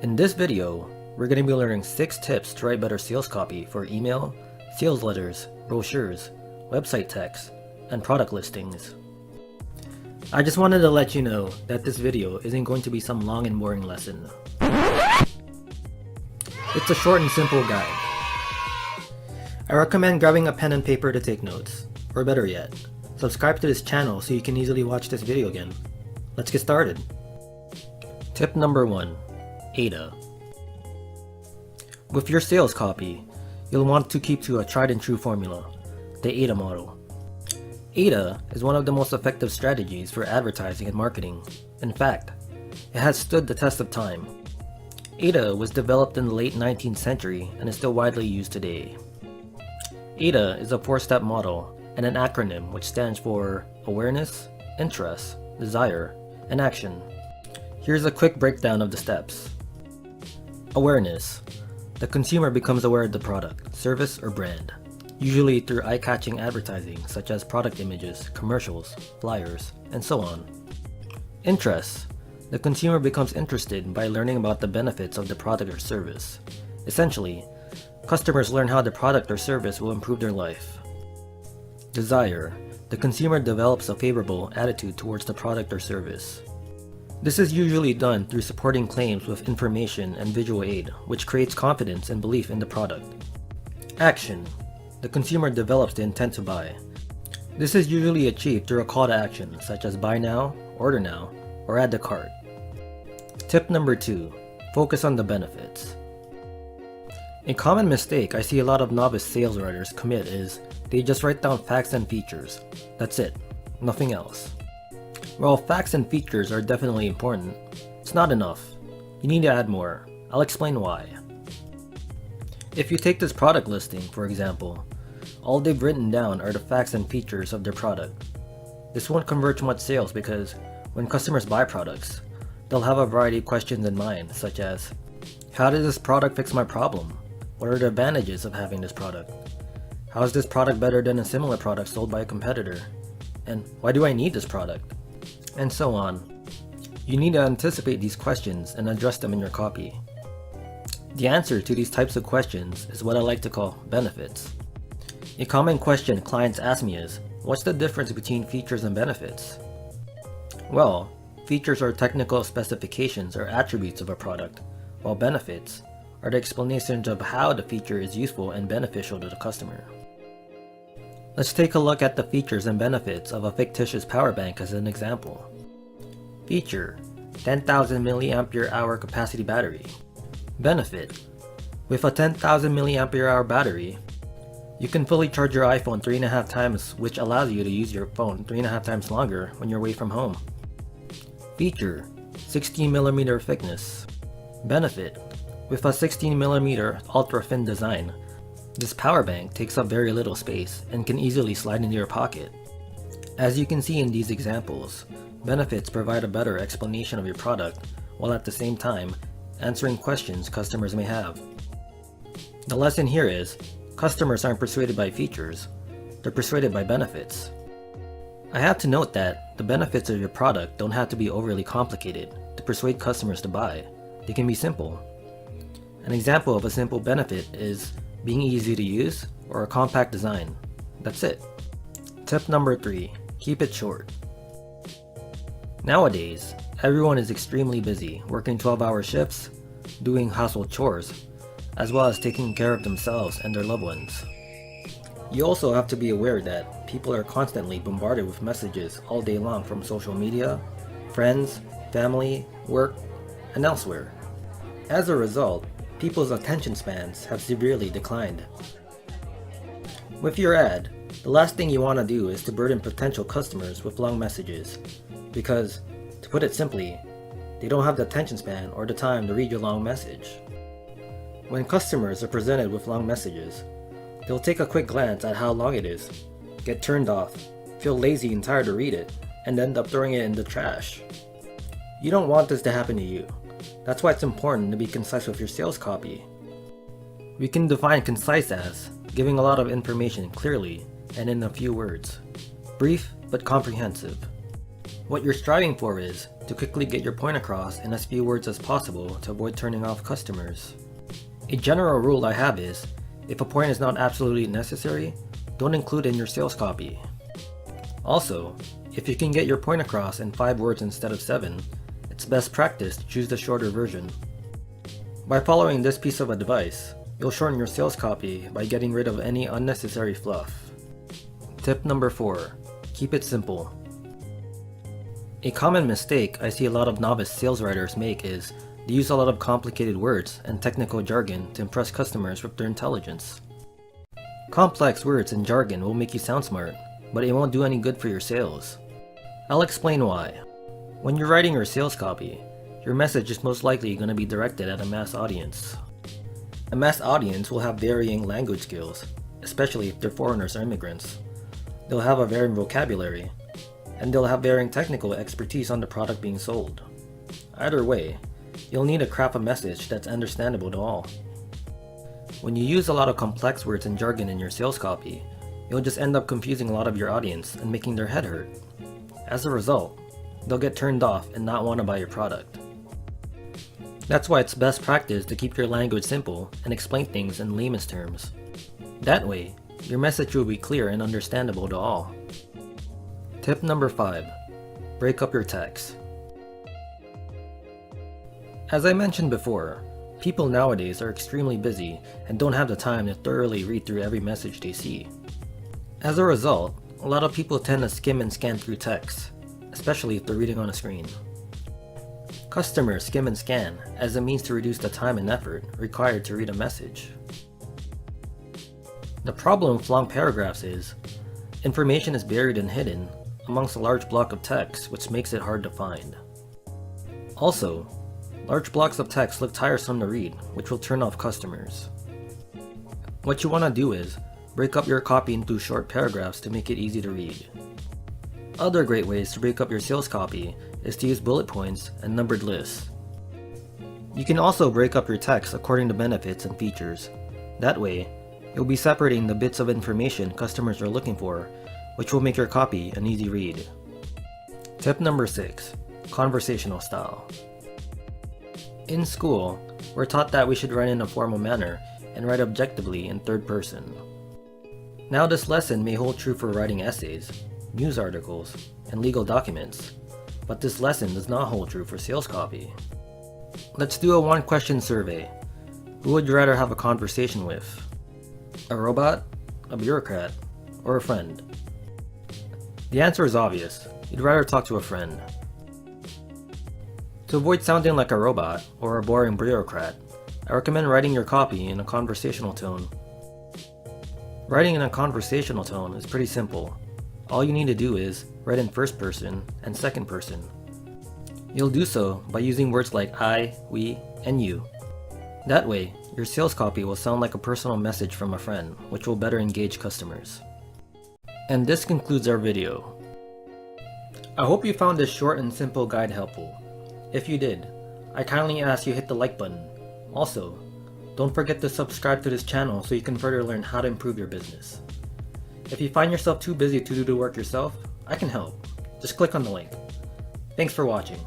In this video, we're going to be learning 6 tips to write better sales copy for email, sales letters, brochures, website text, and product listings. I just wanted to let you know that this video isn't going to be some long and boring lesson. It's a short and simple guide. I recommend grabbing a pen and paper to take notes, or better yet, subscribe to this channel so you can easily watch this video again. Let's get started. Tip number 1. AIDA. With your sales copy, you'll want to keep to a tried and true formula, the AIDA model. AIDA is one of the most effective strategies for advertising and marketing. In fact, it has stood the test of time. AIDA was developed in the late 19th century and is still widely used today. AIDA is a 4-step model and an acronym which stands for Awareness, Interest, Desire, and Action. Here's a quick breakdown of the steps. Awareness. The consumer becomes aware of the product, service, or brand, usually through eye-catching advertising such as product images, commercials, flyers, and so on. Interest. The consumer becomes interested by learning about the benefits of the product or service. Essentially, customers learn how the product or service will improve their life. Desire. The consumer develops a favorable attitude towards the product or service. This is usually done through supporting claims with information and visual aid, which creates confidence and belief in the product. Action. The consumer develops the intent to buy. This is usually achieved through a call to action, such as buy now, order now, or add to cart. Tip number 2. Focus on the benefits. A common mistake I see a lot of novice sales writers commit is they just write down facts and features. That's it. Nothing else. While facts and features are definitely important, it's not enough. You need to add more. I'll explain why. If you take this product listing, for example, all they've written down are the facts and features of their product. This won't convert much sales because when customers buy products, they'll have a variety of questions in mind, such as, how does this product fix my problem? What are the advantages of having this product? How is this product better than a similar product sold by a competitor? And why do I need this product? And so on. You need to anticipate these questions and address them in your copy. The answer to these types of questions is what I like to call benefits. A common question clients ask me is, what's the difference between features and benefits? Well, features are technical specifications or attributes of a product, while benefits are the explanations of how the feature is useful and beneficial to the customer. Let's take a look at the features and benefits of a fictitious power bank as an example. Feature: 10,000 mAh capacity battery. Benefit: with a 10,000 mAh battery, you can fully charge your iPhone 3.5 times, which allows you to use your phone 3.5 times longer when you're away from home. Feature: 16mm thickness. Benefit: with a 16mm ultra-thin design, this power bank takes up very little space and can easily slide into your pocket. As you can see in these examples, benefits provide a better explanation of your product, while at the same time answering questions customers may have. The lesson here is, customers aren't persuaded by features, they're persuaded by benefits. I have to note that the benefits of your product don't have to be overly complicated to persuade customers to buy. They can be simple. An example of a simple benefit is being easy to use or a compact design. That's it. Tip number 3. Keep it short. Nowadays, everyone is extremely busy, working 12-hour shifts, doing household chores, as well as taking care of themselves and their loved ones. You also have to be aware that people are constantly bombarded with messages all day long from social media, friends, family, work, and elsewhere. As a result, people's attention spans have severely declined. With your ad, the last thing you want to do is to burden potential customers with long messages, because, to put it simply, they don't have the attention span or the time to read your long message. When customers are presented with long messages, they'll take a quick glance at how long it is, get turned off, feel lazy and tired to read it, and end up throwing it in the trash. You don't want this to happen to you. That's why it's important to be concise with your sales copy. We can define concise as giving a lot of information clearly and in a few words. Brief but comprehensive. What you're striving for is to quickly get your point across in as few words as possible to avoid turning off customers. A general rule I have is, if a point is not absolutely necessary, don't include it in your sales copy. Also, if you can get your point across in 5 words instead of 7, it's best practice to choose the shorter version. By following this piece of advice, you'll shorten your sales copy by getting rid of any unnecessary fluff. Tip number 4. Keep it simple. A common mistake I see a lot of novice sales writers make is they use a lot of complicated words and technical jargon to impress customers with their intelligence. Complex words and jargon will make you sound smart, but it won't do any good for your sales. I'll explain why. When you're writing your sales copy, your message is most likely going to be directed at a mass audience. A mass audience will have varying language skills, especially if they're foreigners or immigrants. They'll have a varying vocabulary, and they'll have varying technical expertise on the product being sold. Either way, you'll need to craft a message that's understandable to all. When you use a lot of complex words and jargon in your sales copy, you'll just end up confusing a lot of your audience and making their head hurt. As a result, they'll get turned off and not want to buy your product. That's why it's best practice to keep your language simple and explain things in layman's terms. That way, your message will be clear and understandable to all. Tip number 5. Break up your text. As I mentioned before, people nowadays are extremely busy and don't have the time to thoroughly read through every message they see. As a result, a lot of people tend to skim and scan through text, especially if they're reading on a screen. Customers skim and scan as a means to reduce the time and effort required to read a message. The problem with long paragraphs is, information is buried and hidden amongst a large block of text, which makes it hard to find. Also, large blocks of text look tiresome to read, which will turn off customers. What you want to do is break up your copy into short paragraphs to make it easy to read. Other great ways to break up your sales copy is to use bullet points and numbered lists. You can also break up your text according to benefits and features. That way, you'll be separating the bits of information customers are looking for, which will make your copy an easy read. Tip number 6. Conversational style. In school, we're taught that we should write in a formal manner and write objectively in third person. Now this lesson may hold true for writing essays, news articles, and legal documents, but this lesson does not hold true for sales copy. Let's do a 1-question survey. Who would you rather have a conversation with? A robot, a bureaucrat, or a friend? The answer is obvious. You'd rather talk to a friend. To avoid sounding like a robot or a boring bureaucrat, I recommend writing your copy in a conversational tone. Writing in a conversational tone is pretty simple. All you need to do is write in first person and second person. You'll do so by using words like I, we, and you. That way, your sales copy will sound like a personal message from a friend, which will better engage customers. And this concludes our video. I hope you found this short and simple guide helpful. If you did, I kindly ask you hit the like button. Also, don't forget to subscribe to this channel so you can further learn how to improve your business. If you find yourself too busy to do the work yourself, I can help. Just click on the link. Thanks for watching.